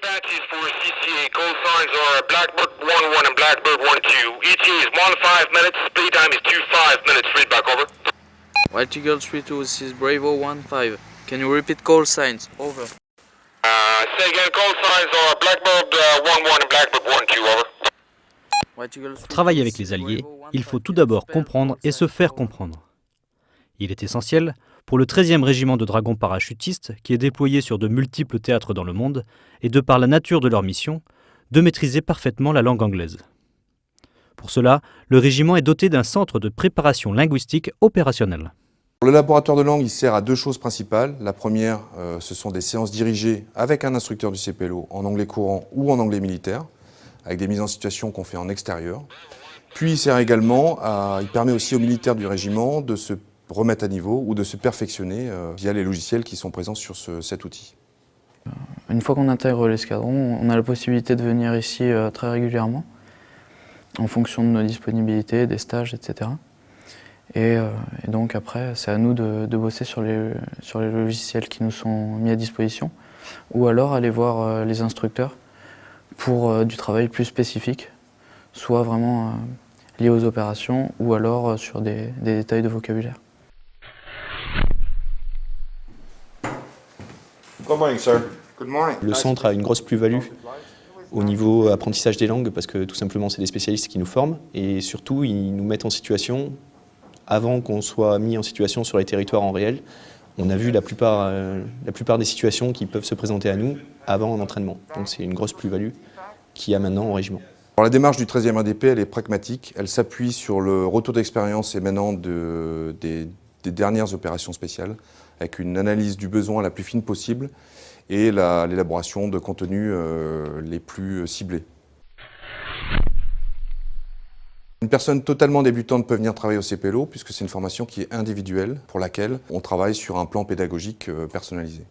Patches for CCA. Call signs are Blackbird 1-1 and Blackbird 1-2. ETA is 1-5 minutes. Speed time is 2-5 minutes. Feedback over. White Eagle 3-2, this is Bravo 1-5. Can you repeat call signs? Over. Say again, call signs are Blackbird 1-1 and Blackbird 1-2, over. White Eagle 3-2, Pour travailler avec this les is alliés, Bravo 1-5. il faut tout d'abord comprendre et se faire comprendre. Il est essentiel, pour le 13e régiment de dragons parachutistes, qui est déployé sur de multiples théâtres dans le monde, et de par la nature de leur mission, de maîtriser parfaitement la langue anglaise. Pour cela, le régiment est doté d'un centre de préparation linguistique opérationnel. Le laboratoire de langue il sert à deux choses principales. La première, ce sont des séances dirigées avec un instructeur du CPLO en anglais courant ou en anglais militaire, avec des mises en situation qu'on fait en extérieur. Puis il permet aussi aux militaires du régiment de se remettre à niveau ou de se perfectionner via les logiciels qui sont présents sur cet outil. Une fois qu'on intègre l'escadron, on a la possibilité de venir ici très régulièrement, en fonction de nos disponibilités, des stages, etc. Et donc après, c'est à nous de bosser sur les logiciels qui nous sont mis à disposition, ou alors aller voir les instructeurs pour du travail plus spécifique, soit vraiment lié aux opérations, ou alors sur des détails de vocabulaire. Good morning, sir. Good morning. Le centre a une grosse plus-value au niveau apprentissage des langues parce que tout simplement c'est des spécialistes qui nous forment et surtout ils nous mettent en situation avant qu'on soit mis en situation sur les territoires en réel. On a vu la plupart des situations qui peuvent se présenter à nous avant un entraînement. Donc c'est une grosse plus-value qu'il y a maintenant au régiment. Alors, la démarche du 13e RDP, elle est pragmatique. Elle s'appuie sur le retour d'expérience émanant des dernières opérations spéciales, avec une analyse du besoin la plus fine possible et l'élaboration de contenus les plus ciblés. Une personne totalement débutante peut venir travailler au CPLO puisque c'est une formation qui est individuelle pour laquelle on travaille sur un plan pédagogique personnalisé.